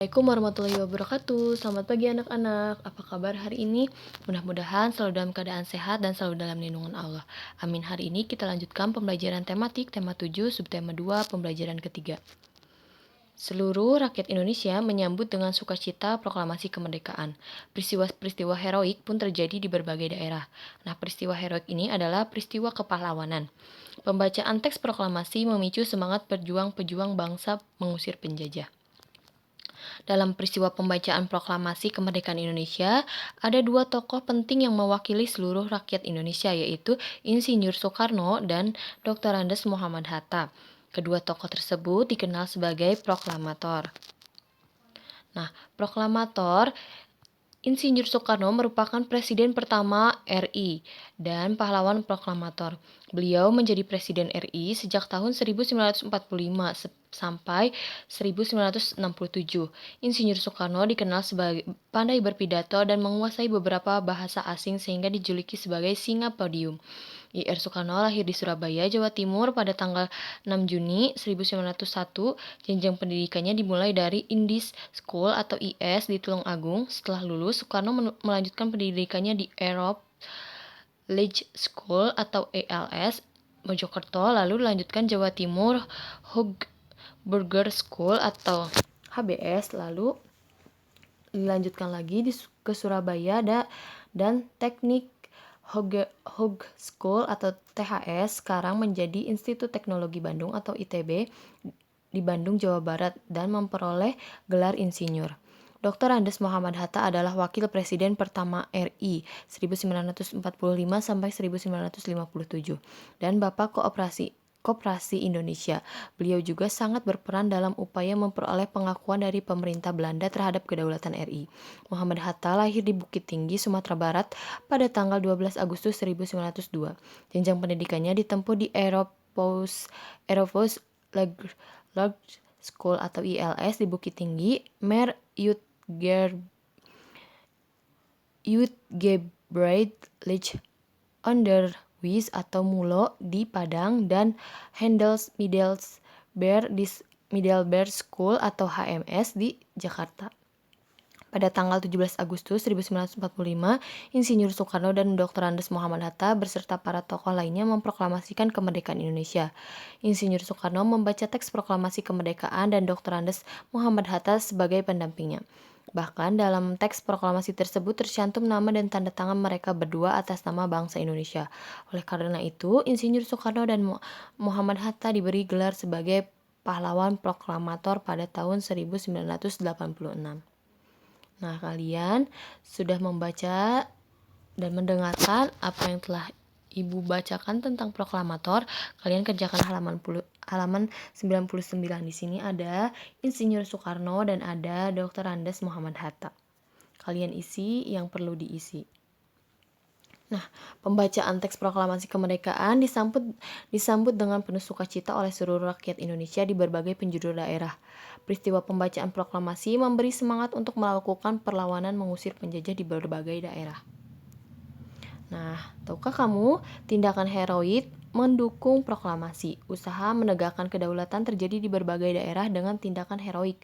Assalamualaikum warahmatullahi wabarakatuh. Selamat pagi anak-anak. Apa kabar hari ini? Mudah-mudahan selalu dalam keadaan sehat dan selalu dalam lindungan Allah. Amin. Hari ini kita lanjutkan pembelajaran tematik tema 7 subtema 2 pembelajaran ketiga. Seluruh rakyat Indonesia menyambut dengan sukacita proklamasi kemerdekaan. Peristiwa-peristiwa heroik pun terjadi di berbagai daerah. Nah, peristiwa heroik ini adalah peristiwa kepahlawanan. Pembacaan teks proklamasi memicu semangat pejuang-pejuang bangsa mengusir penjajah. Dalam peristiwa pembacaan proklamasi kemerdekaan Indonesia, ada dua tokoh penting yang mewakili seluruh rakyat Indonesia, yaitu Insinyur Soekarno dan Dr. Andes Muhammad Hatta. Kedua tokoh tersebut dikenal sebagai proklamator. Nah, proklamator Insinyur Soekarno merupakan presiden pertama RI dan pahlawan proklamator. Beliau menjadi presiden RI sejak tahun 1945 sampai 1967. Insinyur Soekarno dikenal sebagai pandai berpidato dan menguasai beberapa bahasa asing sehingga dijuluki sebagai singa podium. IR Soekarno lahir di Surabaya, Jawa Timur pada tanggal 6 Juni 1901. Jenjang pendidikannya dimulai dari Indis School atau IS di Tulungagung. Setelah lulus, Soekarno melanjutkan pendidikannya di Europe League School atau ALS Mojokerto, lalu dilanjutkan Jawa Timur Burger School atau HBS, lalu dilanjutkan lagi ke Surabaya dan Teknik Hoge School atau THS, sekarang menjadi Institut Teknologi Bandung atau ITB di Bandung, Jawa Barat, dan memperoleh gelar insinyur. Dr. Andes Muhammad Hatta adalah wakil presiden pertama RI 1945 sampai 1957 dan Bapak Koperasi Indonesia. Beliau juga sangat berperan dalam upaya memperoleh pengakuan dari pemerintah Belanda terhadap kedaulatan RI. Muhammad Hatta lahir di Bukit Tinggi, Sumatera Barat pada tanggal 12 Agustus 1902. Jenjang pendidikannya ditempuh di Eropos Large School atau ILS di Bukit Tinggi, Mer Uitgebreid Onderwijs atau MULO di Padang, dan Hendels Middelbaar School atau HMS di Jakarta. Pada tanggal 17 Agustus 1945, Insinyur Soekarno dan Dr. Andes Muhammad Hatta beserta para tokoh lainnya memproklamasikan kemerdekaan Indonesia. Insinyur Soekarno membaca teks proklamasi kemerdekaan dan Dr. Andes Muhammad Hatta sebagai pendampingnya. Bahkan dalam teks proklamasi tersebut tercantum nama dan tanda tangan mereka berdua atas nama bangsa Indonesia. Oleh karena itu, Insinyur Soekarno dan Muhammad Hatta diberi gelar sebagai pahlawan proklamator pada tahun 1986. Nah, kalian sudah membaca dan mendengarkan apa yang telah Ibu bacakan tentang proklamator. Kalian kerjakan halaman 99. Di sini ada Insinyur Soekarno dan ada Dr. Andes Muhammad Hatta. Kalian isi yang perlu diisi. Nah, pembacaan teks proklamasi kemerdekaan disambut dengan penuh sukacita oleh seluruh rakyat Indonesia di berbagai penjuru daerah. Peristiwa pembacaan proklamasi memberi semangat untuk melakukan perlawanan mengusir penjajah di berbagai daerah. Nah, tahukah kamu tindakan heroik mendukung proklamasi? Usaha menegakkan kedaulatan terjadi di berbagai daerah dengan tindakan heroik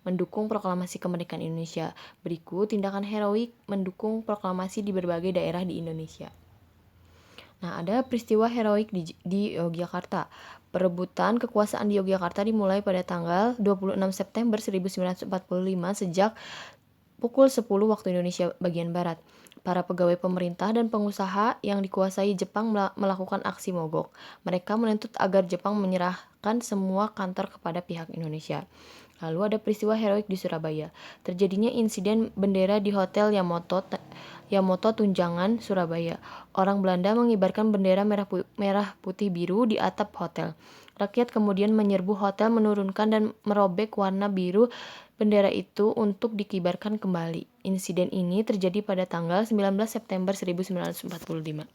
mendukung proklamasi kemerdekaan Indonesia. Berikut tindakan heroik mendukung proklamasi di berbagai daerah di Indonesia. Nah, ada peristiwa heroik di Yogyakarta. Perebutan kekuasaan di Yogyakarta dimulai pada tanggal 26 September 1945 sejak pukul 10 waktu Indonesia bagian Barat. Para pegawai pemerintah dan pengusaha yang dikuasai Jepang melakukan aksi mogok. Mereka menuntut agar Jepang menyerahkan semua kantor kepada pihak Indonesia. Lalu ada peristiwa heroik di Surabaya. Terjadinya insiden bendera di Hotel Yamato Tunjangan, Surabaya. Orang Belanda mengibarkan bendera merah putih biru di atap hotel. Rakyat kemudian menyerbu hotel, menurunkan dan merobek warna biru bendera itu untuk dikibarkan kembali. Insiden ini terjadi pada tanggal 19 September 1945.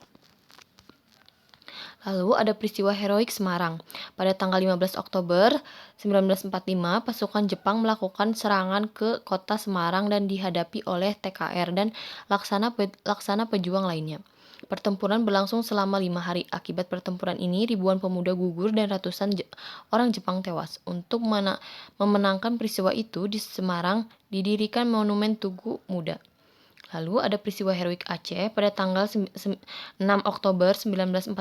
Lalu ada peristiwa heroik Semarang. Pada tanggal 15 Oktober 1945, pasukan Jepang melakukan serangan ke kota Semarang dan dihadapi oleh TKR dan laksana pejuang lainnya. Pertempuran berlangsung selama 5 hari. Akibat pertempuran ini, ribuan pemuda gugur dan ratusan orang Jepang tewas. Untuk memenangkan peristiwa itu, di Semarang didirikan Monumen Tugu Muda. Lalu ada peristiwa heroik Aceh pada tanggal 6 Oktober 1945,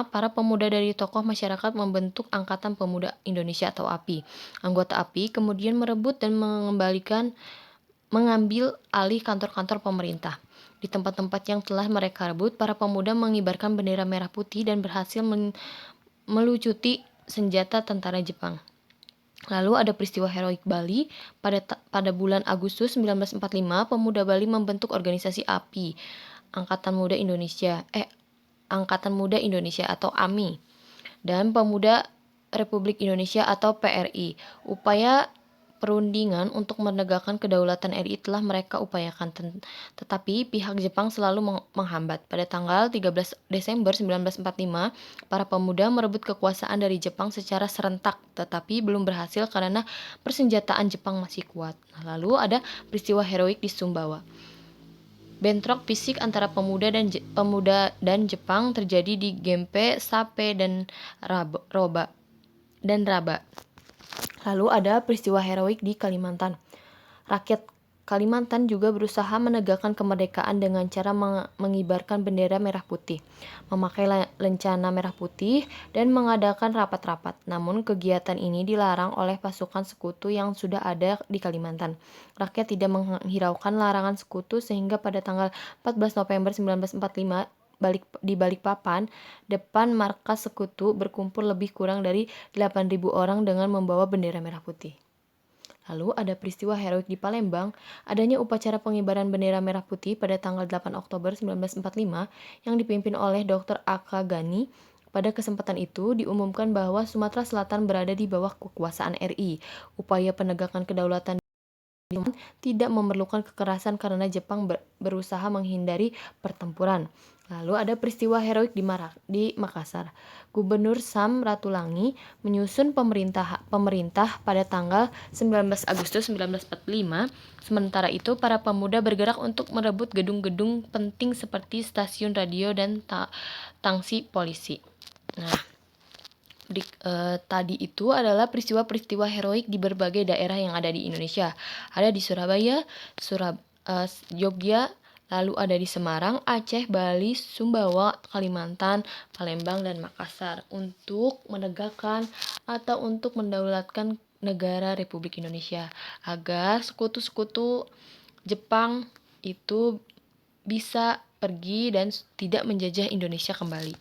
para pemuda dari tokoh masyarakat membentuk Angkatan Pemuda Indonesia atau API. Anggota API kemudian merebut dan mengambil alih kantor-kantor pemerintah. Di tempat-tempat yang telah mereka rebut, para pemuda mengibarkan bendera merah putih dan berhasil melucuti senjata tentara Jepang. Lalu ada peristiwa heroik Bali. Pada bulan Agustus 1945, pemuda Bali membentuk organisasi API, Angkatan Muda Indonesia atau AMI, dan Pemuda Republik Indonesia atau PRI. Upaya perundingan untuk menegakkan kedaulatan RI telah mereka upayakan, tetapi pihak Jepang selalu menghambat. Pada tanggal 13 Desember 1945, para pemuda merebut kekuasaan dari Jepang secara serentak, tetapi belum berhasil karena persenjataan Jepang masih kuat. Lalu ada peristiwa heroik di Sumbawa. Bentrok fisik antara pemuda dan Jepang terjadi di Gempe, Sape, dan Raba. Lalu ada peristiwa heroik di Kalimantan. Rakyat Kalimantan juga berusaha menegakkan kemerdekaan dengan cara mengibarkan bendera merah putih, memakai lencana merah putih, dan mengadakan rapat-rapat. Namun kegiatan ini dilarang oleh pasukan sekutu yang sudah ada di Kalimantan. Rakyat tidak menghiraukan larangan sekutu sehingga pada tanggal 14 November 1945 di Balikpapan, depan markas sekutu berkumpul lebih kurang dari 8.000 orang dengan membawa bendera merah putih. Lalu ada peristiwa heroik di Palembang. Adanya upacara pengibaran bendera merah putih pada tanggal 8 Oktober 1945 yang dipimpin oleh Dr. A.K. Ghani. Pada kesempatan itu diumumkan bahwa Sumatera Selatan berada di bawah kekuasaan RI. Upaya penegakan kedaulatan tidak memerlukan kekerasan karena Jepang berusaha menghindari pertempuran. Lalu ada peristiwa heroik di Makassar. Gubernur Sam Ratulangi menyusun pemerintah pada tanggal 19 Agustus 1945. Sementara itu, para pemuda bergerak untuk merebut gedung-gedung penting seperti stasiun radio dan tangsi polisi. Nah, tadi itu adalah peristiwa-peristiwa heroik di berbagai daerah yang ada di Indonesia. Ada di Surabaya, Jogja, lalu ada di Semarang, Aceh, Bali, Sumbawa, Kalimantan, Palembang, dan Makassar untuk menegakkan atau untuk mendaulatkan negara Republik Indonesia agar sekutu-sekutu Jepang itu bisa pergi dan tidak menjajah Indonesia kembali.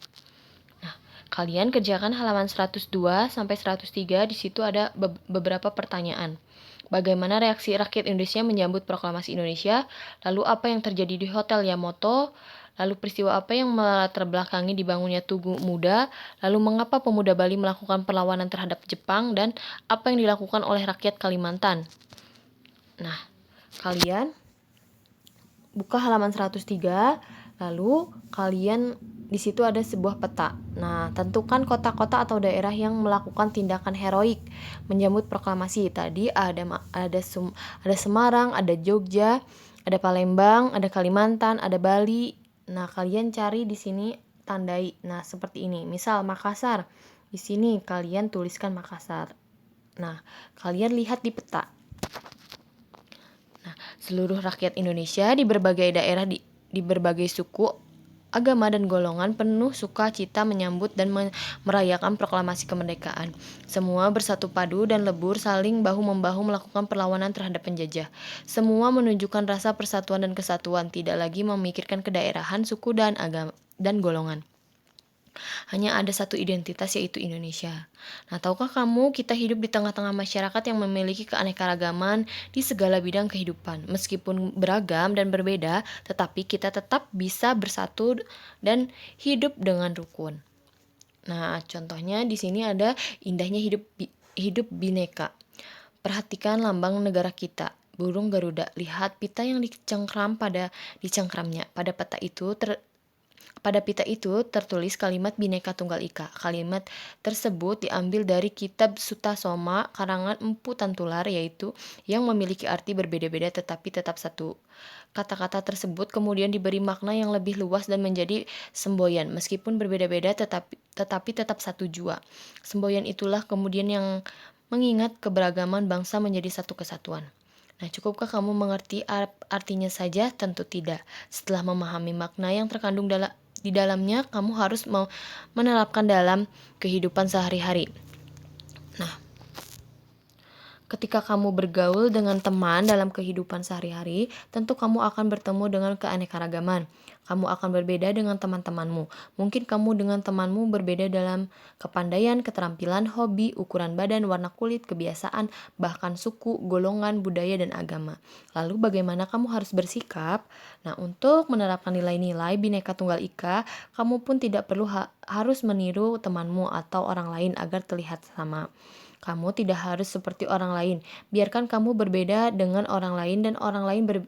Kalian kerjakan halaman 102 sampai 103, di situ ada beberapa pertanyaan. Bagaimana reaksi rakyat Indonesia menyambut proklamasi Indonesia? Lalu apa yang terjadi di Hotel Yamato? Lalu peristiwa apa yang melatar belakangi dibangunnya Tugu Muda? Lalu mengapa pemuda Bali melakukan perlawanan terhadap Jepang? Dan apa yang dilakukan oleh rakyat Kalimantan? Nah, kalian buka halaman 103, lalu kalian di situ ada sebuah peta. Nah, tentukan kota-kota atau daerah yang melakukan tindakan heroik menyambut proklamasi. Tadi ada Semarang, ada Jogja, ada Palembang, ada Kalimantan, ada Bali. Nah, kalian cari di sini, tandai. Nah, seperti ini. Misal Makassar. Di sini kalian tuliskan Makassar. Nah, kalian lihat di peta. Nah, seluruh rakyat Indonesia di berbagai daerah di berbagai suku, agama, dan golongan penuh sukacita menyambut dan merayakan proklamasi kemerdekaan. Semua bersatu padu dan lebur saling bahu-membahu melakukan perlawanan terhadap penjajah. Semua menunjukkan rasa persatuan dan kesatuan, tidak lagi memikirkan kedaerahan, suku, dan agama dan golongan. Hanya ada satu identitas, yaitu Indonesia. Nah, tahukah kamu kita hidup di tengah-tengah masyarakat yang memiliki keanekaragaman di segala bidang kehidupan. Meskipun beragam dan berbeda, tetapi kita tetap bisa bersatu dan hidup dengan rukun. Nah, contohnya di sini ada indahnya hidup bineka. Perhatikan lambang negara kita, burung Garuda. Lihat pita yang dicengkramnya. Pada peta itu Pada pita itu tertulis kalimat Bhinneka Tunggal Ika. Kalimat tersebut diambil dari kitab Sutta Soma karangan Empu Tantular, yaitu yang memiliki arti berbeda-beda tetapi tetap satu. Kata-kata tersebut kemudian diberi makna yang lebih luas dan menjadi semboyan. Meskipun berbeda-beda tetapi tetap satu jua. Semboyan itulah kemudian yang mengingat keberagaman bangsa menjadi satu kesatuan. Nah, cukupkah kamu mengerti artinya saja? Tentu tidak. Setelah memahami makna yang terkandung di dalamnya, kamu harus menerapkan dalam kehidupan sehari-hari. Nah, ketika kamu bergaul dengan teman dalam kehidupan sehari-hari, tentu kamu akan bertemu dengan keanekaragaman. Kamu akan berbeda dengan teman-temanmu. Mungkin kamu dengan temanmu berbeda dalam kepandaian, keterampilan, hobi, ukuran badan, warna kulit, kebiasaan, bahkan suku, golongan, budaya, dan agama. Lalu bagaimana kamu harus bersikap? Nah, untuk menerapkan nilai-nilai Bhinneka Tunggal Ika, kamu pun tidak perlu harus meniru temanmu atau orang lain agar terlihat sama. Kamu tidak harus seperti orang lain. Biarkan kamu berbeda dengan orang lain dan orang lain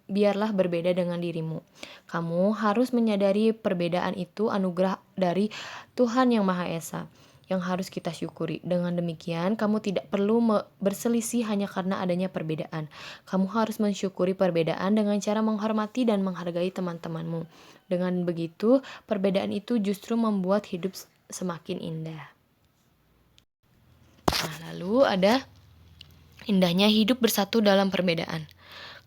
biarlah berbeda dengan dirimu. Kamu harus menyadari perbedaan itu anugerah dari Tuhan Yang Maha Esa yang harus kita syukuri. Dengan demikian, kamu tidak perlu berselisih hanya karena adanya perbedaan. Kamu harus mensyukuri perbedaan dengan cara menghormati dan menghargai teman-temanmu. Dengan begitu, perbedaan itu justru membuat hidup semakin indah. Nah, lalu ada indahnya hidup bersatu dalam perbedaan.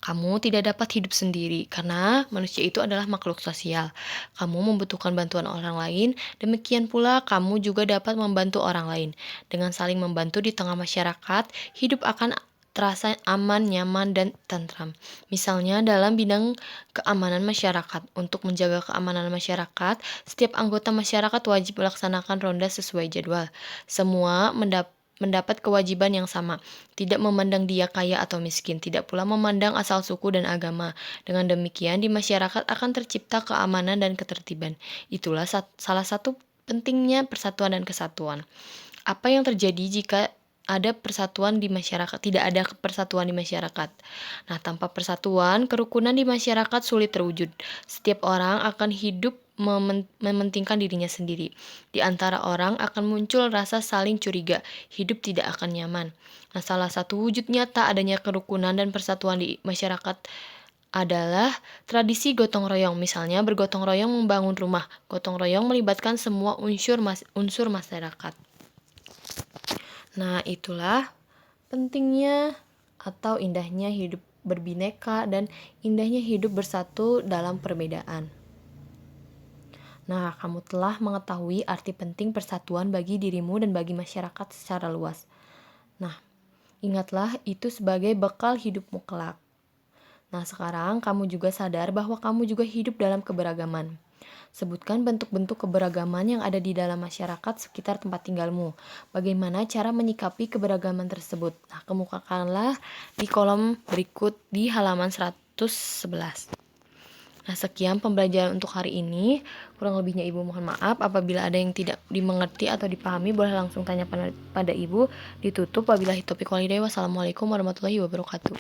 Kamu tidak dapat hidup sendiri karena manusia itu adalah makhluk sosial. Kamu membutuhkan bantuan orang lain, demikian pula kamu juga dapat membantu orang lain. Dengan saling membantu di tengah masyarakat, hidup akan terasa aman, nyaman, dan tentram. Misalnya dalam bidang keamanan masyarakat. Untuk menjaga keamanan masyarakat, setiap anggota masyarakat wajib melaksanakan ronda sesuai jadwal. Semua mendapat kewajiban yang sama, tidak memandang dia kaya atau miskin, tidak pula memandang asal suku dan agama. Dengan demikian, di masyarakat akan tercipta keamanan dan ketertiban. Itulah salah satu pentingnya persatuan dan kesatuan. Apa yang terjadi jika ada persatuan di masyarakat, tidak ada persatuan di masyarakat? Nah, tanpa persatuan, kerukunan di masyarakat sulit terwujud. Setiap orang akan hidup mementingkan dirinya sendiri. Di antara orang akan muncul rasa saling curiga, hidup tidak akan nyaman. Nah, salah satu wujud nyata adanya kerukunan dan persatuan di masyarakat adalah tradisi gotong royong. Misalnya bergotong royong membangun rumah. Gotong royong melibatkan semua unsur masyarakat. Nah, itulah pentingnya atau indahnya hidup berbineka dan indahnya hidup bersatu dalam perbedaan. Nah, kamu telah mengetahui arti penting persatuan bagi dirimu dan bagi masyarakat secara luas. Nah, ingatlah itu sebagai bekal hidupmu kelak. Nah, sekarang kamu juga sadar bahwa kamu juga hidup dalam keberagaman. Sebutkan bentuk-bentuk keberagaman yang ada di dalam masyarakat sekitar tempat tinggalmu. Bagaimana cara menyikapi keberagaman tersebut? Nah, kemukakanlah di kolom berikut di halaman 111. Nah, sekian pembelajaran untuk hari ini. Kurang lebihnya Ibu mohon maaf. Apabila ada yang tidak dimengerti atau dipahami, boleh langsung tanya pada Ibu. Ditutup. Wabillahi taufiq wal hidayah. Wassalamualaikum warahmatullahi wabarakatuh.